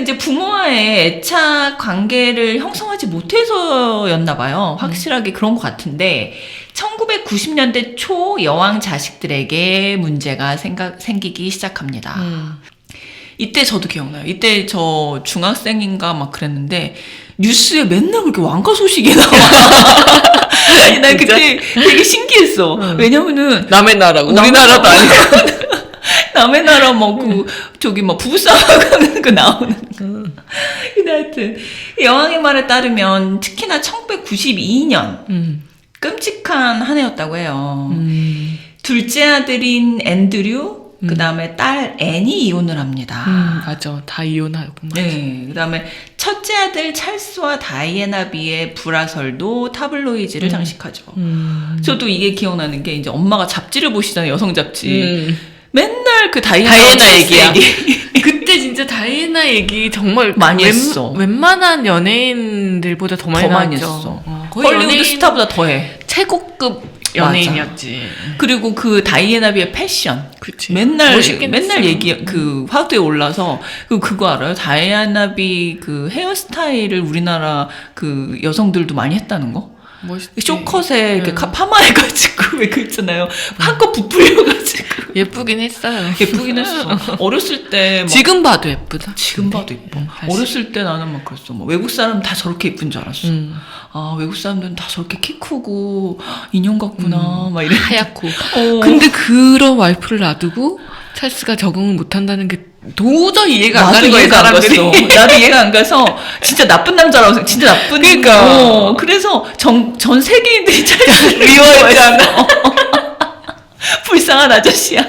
이제 부모와의 애착 관계를 형성하지 못해서였나 봐요. 확실하게 그런 것 같은데 1990년대 초 여왕 자식들에게 문제가 생기기 시작합니다. 이때 저도 기억나요. 이때 저 중학생인가 막 그랬는데 뉴스에 맨날 그렇게 왕가 소식이 나와. 난 그때 되게 신기했어. 왜냐면은 남의 나라고 우리나라도 아니고 남의 나라 저기 부부싸움하는 거 나오는 거. 근데 하여튼 여왕의 말에 따르면 특히나 1992년 끔찍한 한 해였다고 해요. 둘째 아들인 앤드류 그 다음에 딸 앤이 이혼을 합니다. 맞아. 다 이혼하구만. 네. 그 다음에 첫째 아들 찰스와 다이애나 비의 불화설도 타블로이드를 장식하죠. 저도 이게 기억나는 게 이제 엄마가 잡지를 보시잖아요. 여성 잡지. 맨날 그 다이애나 얘기야. 그때 진짜 다이애나 얘기 정말 많이 했어. 웬만한 연예인들보다 더 많이 했어. 거의 헐리우드 연예인 스타보다 더해. 최고급 연예인이었지. 그리고 그 다이애나비의 패션. 그치. 맨날 얘기, 화두에 올라서, 그거 알아요? 다이애나비 그 헤어스타일을 우리나라 그 여성들도 많이 했다는 거? 멋있지. 쇼컷에 이렇게 파마해가지고, 왜 그 있잖아요. 한껏 부풀려가지고. 예쁘긴 했어요. 예쁘긴 했어. 어렸을 때. 지금 봐도 예쁘다. 지금 봐도 예뻐. 어렸을 때 나는 막 그랬어. 외국 사람 다 저렇게 예쁜 줄 알았어. 아, 외국 사람들은 다 저렇게 키 크고, 인형 같구나, 막 이래. 하얗고. 근데 그런 와이프를 놔두고, 찰스가 적응을 못한다는 게 도저히 이해가 안 가는 거예요, 사람들이. 나도 이해가 안 가서, 진짜 나쁜 남자라고 생각, 진짜 나쁜. 그러니까. 그래서 전 세계인들이 찰스를 미워했잖아. 불쌍한 아저씨야.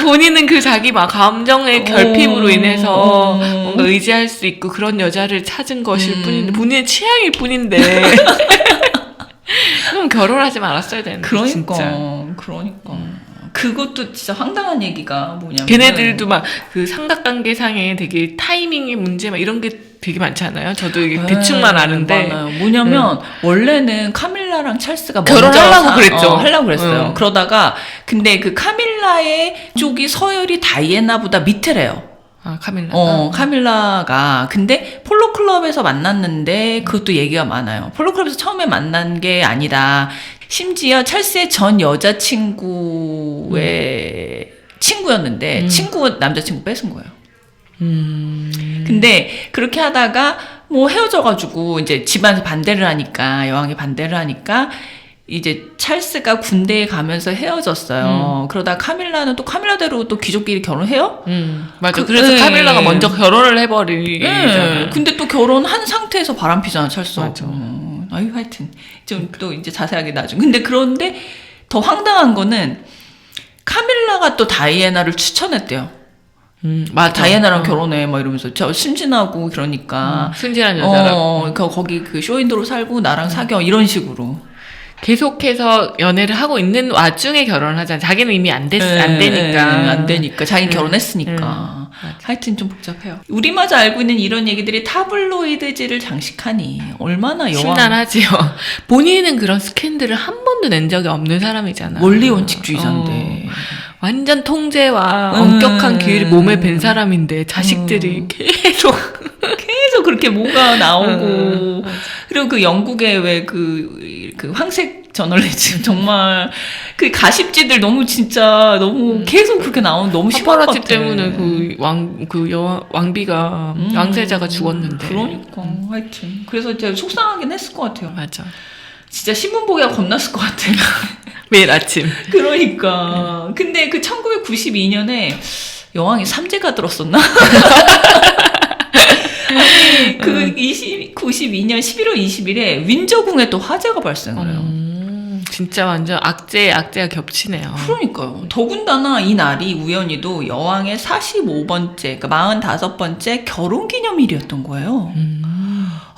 본인은 그 자기 막 감정의 결핍으로 인해서 뭔가 의지할 수 있고 그런 여자를 찾은 것일 뿐인데 본인의 취향일 뿐인데 그럼 결혼하지 말았어야 되는데 그러니까 진짜. 그것도 진짜 황당한 얘기가 뭐냐면 걔네들도 막 그 삼각관계상에 되게 타이밍의 문제 막 이런 게 되게 많잖아요. 저도 이게 대충만 아는데 많아요. 뭐냐면 원래는 카밀라랑 찰스가 결혼하려고 그랬죠. 하려고 그랬어요. 그러다가 근데 그 카밀라의 쪽이 서열이 다이애나보다 밑에래요. 아, 카밀라가? 카밀라가. 근데 폴로클럽에서 만났는데 그것도 얘기가 많아요. 폴로클럽에서 처음에 만난 게 아니다. 심지어 찰스의 전 여자친구의 친구였는데 남자친구 뺏은 거예요. 근데 그렇게 하다가 헤어져가지고 이제 집안에서 반대를 하니까 여왕이 반대를 하니까 이제 찰스가 군대에 가면서 헤어졌어요. 그러다 카밀라는 또 카밀라대로 또 귀족끼리 결혼해요? 맞아. 그래서 카밀라가 먼저 결혼을 해버리잖아요. 근데 또 결혼한 상태에서 바람피잖아, 찰스. 맞아. 하여튼 좀 또 이제 자세하게 나중에. 근데 그런데 더 황당한 거는 카밀라가 또 다이애나를 추천했대요. 맞아. 다이애나랑 결혼해 막 이러면서 저 순진하고 그러니까 순진한 여자라고. 거기 그 쇼윈도로 살고 나랑 사겨 이런 식으로 계속해서 연애를 하고 있는 와중에 결혼을 하잖아. 자기는 이미 안 되니까. 자기는 결혼했으니까. 하여튼 좀 복잡해요. 우리마저 알고 있는 이런 얘기들이 타블로이드지를 장식하니 얼마나 여왕. 심란하지요. 본인은 그런 스캔들을 한 번도 낸 적이 없는 사람이잖아. 원리 원칙주의자인데. 완전 통제와 엄격한 기회를 몸에 밴 사람인데 자식들이 계속 그렇게 뭐가 나오고. 그리고 그 영국의 왜 그 황색 저널리즘 정말 그 가십지들 너무 계속 그렇게 나오는 너무 심한 것 같아. 파파라치 때문에 왕비가 왕세자가 죽었는데. 그러니까 하여튼 그래서 제가 속상하긴 했을 것 같아요. 맞아. 진짜 신문 보기가 겁났을 것 같아. 매일 아침. 그러니까. 근데 그 1992년에 여왕이 삼재가 들었었나? 아니, 92년 11월 20일에 윈저궁에 또 화재가 발생을 해요. 진짜 완전 악재가 겹치네요. 그러니까요. 더군다나 이 날이 우연히도 여왕의 45번째, 그러니까 45번째 결혼기념일이었던 거예요.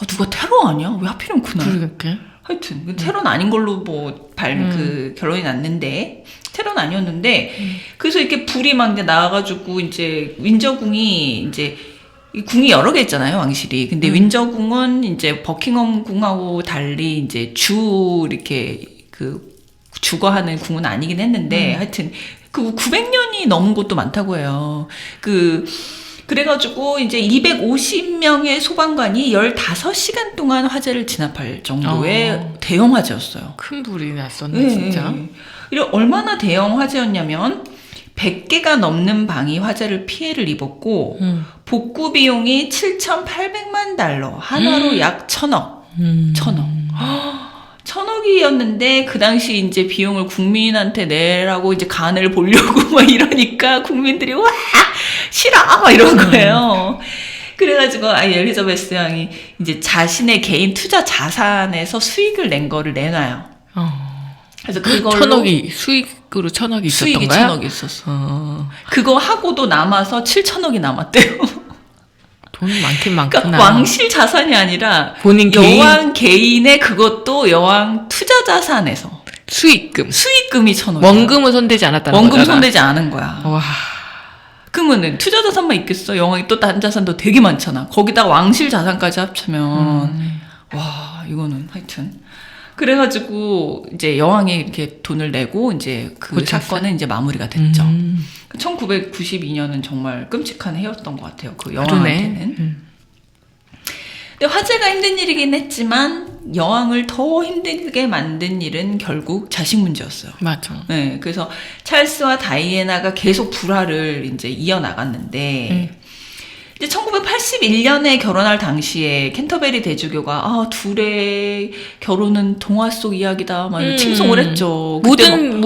누가 테러 아니야? 왜 하필이면 그날? 그러게. 하여튼 테러는 아닌 걸로 결론이 났는데 테러는 아니었는데 그래서 이렇게 불이 막 이제 나와가지고 이제 윈저궁이 이제 이 궁이 여러 개 있잖아요, 왕실이. 근데 윈저궁은 이제 버킹엄궁하고 달리 이제 이렇게 주거하는 궁은 아니긴 했는데 하여튼 그 900년이 넘은 곳도 많다고 해요. 그 그래가지고 이제 250명의 소방관이 15시간 동안 화재를 진압할 정도의 대형 화재였어요. 큰 불이 났었네, 진짜. 이게 얼마나 대형 화재였냐면 100개가 넘는 방이 화재를 피해를 입었고 복구 비용이 7,800만 달러, 한화로 약 1,000억. 1,000억이었는데 그 당시 이제 비용을 국민한테 내라고 이제 간을 보려고 막 이러니까 국민들이 와 싫어 막 이런 거예요. 그래가지고 엘리자베스 여왕이 이제 자신의 개인 투자 자산에서 수익을 낸 거를 내놔요. 그래서 그걸로 1,000억이 수익으로 1,000억이 있었던 수익이 거야? 1,000억이 있었어. 그거 하고도 남아서 7,000억이 남았대요. 돈 많긴 많구나. 그러니까 왕실 자산이 아니라 본인 여왕 개인의 그것도 여왕 투자 자산에서 수익금이 1,000억. 원금은 손대지 않았다는 원금 거잖아. 손대지 않은 거야. 와. 그러면은 투자 자산만 있겠어? 여왕이 또 다른 자산도 되게 많잖아. 거기다 왕실 자산까지 합치면 와 이거는 하여튼 그래가지고 이제 여왕이 이렇게 돈을 내고 이제 그 고쳤어요? 사건은 이제 마무리가 됐죠. 1992년은 정말 끔찍한 해였던 것 같아요. 그 여왕한테는. 근데 화재가 힘든 일이긴 했지만 여왕을 더 힘들게 만든 일은 결국 자식 문제였어요. 맞아. 네, 그래서 찰스와 다이애나가 계속 불화를 이제 이어나갔는데 이제 1981년에 결혼할 당시에 캔터베리 대주교가 둘의 결혼은 동화 속 이야기다 막 칭송을 했죠. 모든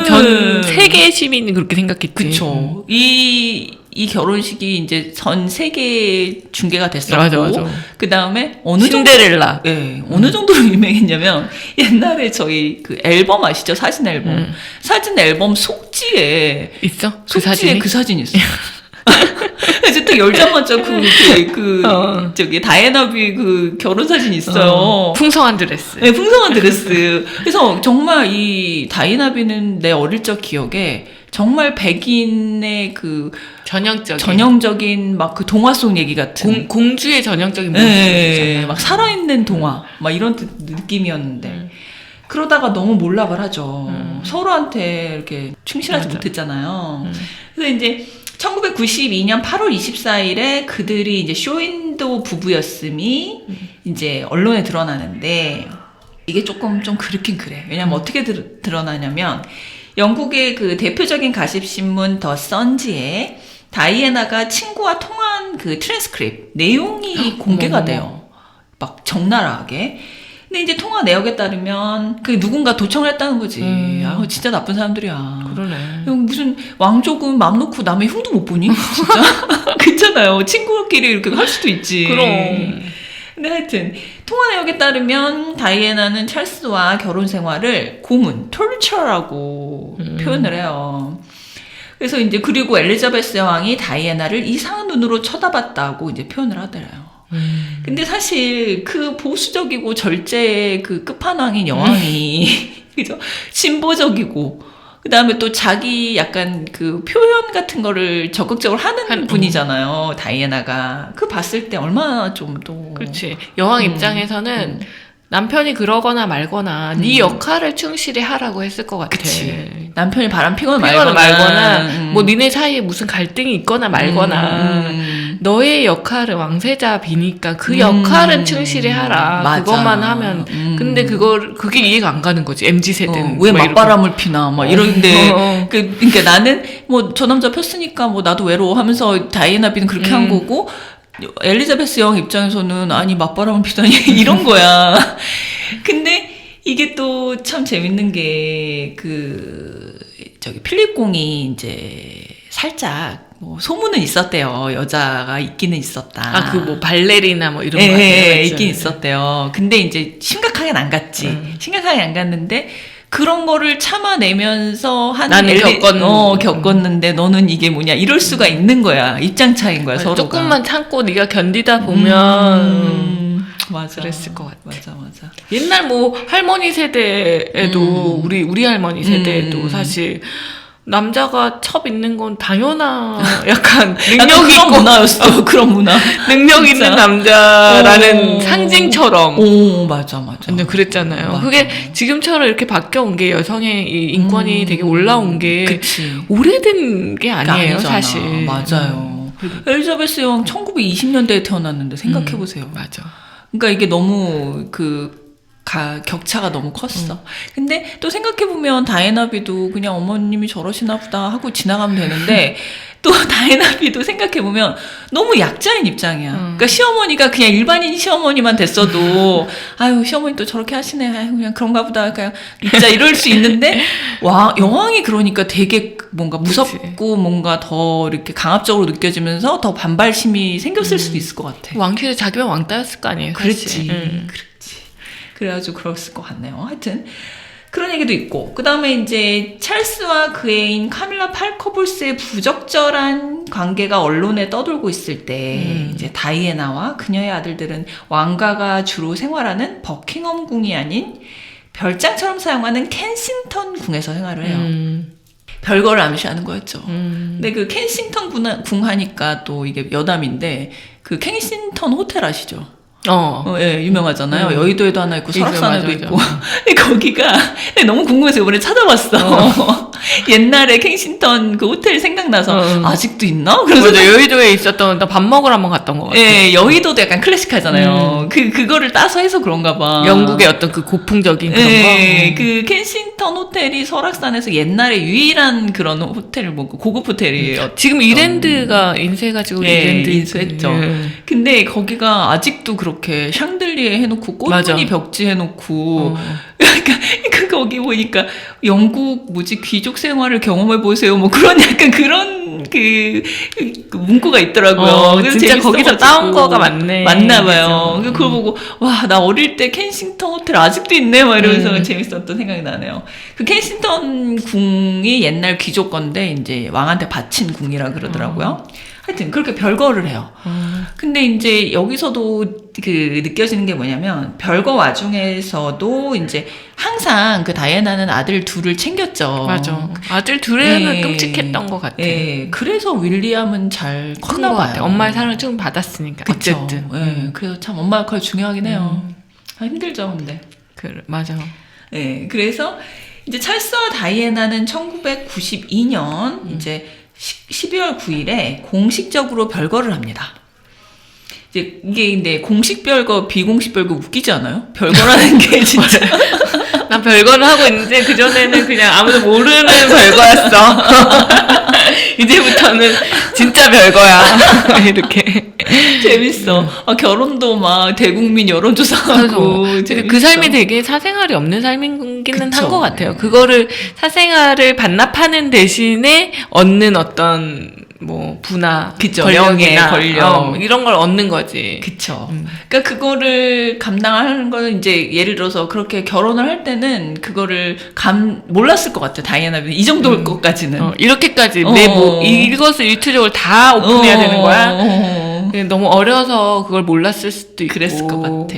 전 세계 시민이 그렇게 생각했지. 그쵸. 이 결혼식이 이제 전 세계에 중계가 됐었고, 맞아. 그 다음에 어느 신데렐라. 어느 정도로 유명했냐면 옛날에 저희 그 앨범 아시죠? 사진 앨범. 사진 앨범 속지에 있어? 속지에 그 사진이 있어. 그래서 또 열자마자 저기 다이애나비 그 결혼 사진 있어요. 풍성한 드레스. 네, 풍성한 드레스. 그래서 정말 이 다이애나비는 내 어릴 적 기억에 정말 백인의 그 전형적인 막 그 동화 속 얘기 같은 공주의 전형적인 모습이잖아요. 막 살아있는 동화 막 이런 느낌이었는데 그러다가 너무 몰락을 하죠. 서로한테 이렇게 충실하지 못했잖아요. 그래서 이제 1992년 8월 24일에 그들이 이제 쇼윈도 부부였음이 이제 언론에 드러나는데 이게 조금 좀 그렇긴 그래. 왜냐면 어떻게 드러나냐면 영국의 그 대표적인 가십신문 더 선지에 다이애나가 친구와 통화한 그 트랜스크립트 내용이 공개가 돼요. 막 적나라하게. 근데 이제 통화 내역에 따르면 그 누군가 도청을 했다는 거지. 진짜 나쁜 사람들이야. 그러네. 무슨 왕족은 맘 놓고 남의 흉도 못 보니? 진짜? 그렇잖아요. 친구끼리 이렇게 할 수도 있지. 그럼. 근데 하여튼 통화 내역에 따르면 다이애나는 찰스와 결혼 생활을 고문, torture라고 표현을 해요. 그래서 이제 그리고 엘리자베스 여왕이 다이애나를 이상한 눈으로 쳐다봤다고 이제 표현을 하더래요. 근데 사실 그 보수적이고 절제의 그 끝판왕인 여왕이 그죠? 신보적이고 그 다음에 또 자기 약간 그 표현 같은 거를 적극적으로 하는 분이잖아요. 다이애나가. 그 봤을 때 얼마나 좀 또. 그렇지. 여왕 입장에서는 남편이 그러거나 말거나 네 역할을 충실히 하라고 했을 것 같아. 그치. 남편이 바람 피거나 말거나 뭐 니네 사이에 무슨 갈등이 있거나 말거나 너의 역할은 왕세자 비니까 그 역할은 충실히 하라. 맞아. 그것만 하면 근데 그게 이해가 안 가는 거지. MZ세대는 왜 맞바람을 피나 막 이런데 그러니까 나는 뭐 저 남자 폈으니까 뭐 나도 외로워하면서 다이애나비는 그렇게 한 거고 엘리자베스 여왕 입장에서는 아니 맞바람을 피다니 이런 거야. 근데 이게 또 참 재밌는 게 저기 필립 공이 이제 살짝 뭐 소문은 있었대요. 여자가 있기는 있었다. 그 뭐 발레리나 뭐 이런 거 같아요. 있긴 있었대요. 근데 이제 심각하게는 안 갔지. 심각하게 안 갔는데 그런 거를 참아내면서 나는 겪었는데 너는 이게 뭐냐 이럴 수가 있는 거야. 입장 차이인 거야. 서로가. 조금만 참고 네가 견디다 보면 맞아. 그랬을 것 같아. 맞아. 옛날 뭐 할머니 세대에도 우리 할머니 세대에도 사실 남자가 첩 있는 건 당연한 약간 능력 있고 문화였어. 그런 문화. 능력 있는 남자라는 상징처럼. 오, 맞아. 근데 그랬잖아요. 맞아. 그게 지금처럼 이렇게 바뀌어온 게 여성의 이 인권이 되게 올라온 게 그치. 오래된 게 아니에요, 아니잖아. 사실. 맞아요. 엘리자베스 여왕 1920년대에 태어났는데 생각해보세요. 맞아. 그러니까 이게 너무 격차가 너무 컸어. 근데 또 생각해보면 다이애나비도 그냥 어머님이 저러시나 보다 하고 지나가면 되는데 또 다이애나비도 생각해보면 너무 약자인 입장이야. 그러니까 시어머니가 그냥 일반인 시어머니만 됐어도 아유 시어머니 또 저렇게 하시네. 아유 그냥 그런가 보다. 그냥 믿자 이럴 수 있는데 여왕이 그러니까 되게 뭔가 무섭고 뭔가 더 이렇게 강압적으로 느껴지면서 더 반발심이 생겼을 수도 있을 것 같아. 왕실에 자기만 왕따였을 거 아니에요. 그렇지. 그렇지. 그래가지고 그랬을 것 같네요. 하여튼 그런 얘기도 있고 그 다음에 이제 찰스와 그 애인 카밀라 팔커볼스의 부적절한 관계가 언론에 떠돌고 있을 때 이제 다이애나와 그녀의 아들들은 왕가가 주로 생활하는 버킹엄 궁이 아닌 별장처럼 사용하는 켄싱턴 궁에서 생활을 해요. 별거를 암시하는 거였죠. 근데 그 켄싱턴 궁 하니까 또 이게 여담인데 그 켄싱턴 호텔 아시죠? 예, 유명하잖아요. 여의도에도 하나 있고 설악산에도 있고. 근데 거기가 너무 궁금해서 이번에 찾아봤어. 옛날에 켄싱턴 그 호텔 생각나서 아직도 있나? 그래서 맞아, 여의도에 있었던 나 밥 먹으러 한번 갔던 것 같아. 예, 여의도도 약간 클래식하잖아요. 그거를 따서 해서 그런가 봐. 영국의 어떤 그 고풍적인 그런 예, 거. 그 켄싱턴 호텔이 설악산에서 옛날에 유일한 그런 호텔을 고급 호텔이에요. 지금 이랜드가 인수해가지고 이랜드 인수했죠. 근데 거기가 아직도 그렇게 샹들리에 해놓고 꽃무늬 벽지 해놓고 그러니까 거기 보니까 영국 귀족 생활을 경험해 보세요. 뭐 그런 약간 그런 그 문구가 있더라고요. 그래서 진짜 거기서 따온 거가 맞나 봐요. 그걸 보고 와 나 어릴 때 켄싱턴 호텔 아직도 있네 막 이러면서 재밌었던 생각이 나네요. 그 켄싱턴 궁이 옛날 귀족 건데 이제 왕한테 바친 궁이라 그러더라고요. 하여튼 그렇게 별거를 해요. 근데 이제 여기서도 그 느껴지는 게 뭐냐면 별거 와중에서도 이제 항상 그 다이애나는 아들 둘을 챙겼죠. 맞아. 아들 둘에는 끔찍했던 것 같아. 예, 그래서 윌리엄은 잘 컸나 봐요. 엄마의 사랑을 좀 받았으니까. 그쵸? 어쨌든. 예, 그래서 참 엄마 역할 중요하긴 해요. 힘들죠, 근데. 맞아. 예, 그래서 이제 찰스와 다이애나는 1992년 이제 12월 9일에 공식적으로 별거를 합니다. 이제 이게 근데 공식 별거, 비공식 별거 웃기지 않아요? 별거라는 게 진짜. 난 별거를 하고 있는데 그전에는 그냥 아무도 모르는 별거였어. 이제부터는 진짜 별거야. 이렇게. 재밌어. 결혼도 막 대국민 여론조사하고. 그 삶이 되게 사생활이 없는 삶이기는 한 것 같아요. 그거를 사생활을 반납하는 대신에 얻는 어떤 뭐 부나 권력이나 권력 이런 걸 얻는 거지. 그쵸. 그러니까 그거를 감당하는 거는 이제 예를 들어서 그렇게 결혼을 할 때는 그거를 몰랐을 것 같아. 다이애나는 이 정도일 것까지는. 이렇게까지 내 뭐 이것을 일투족을 다 오픈해야 되는 거야. 너무 어려서 그걸 몰랐을 수도 있고. 그랬을 것 같아.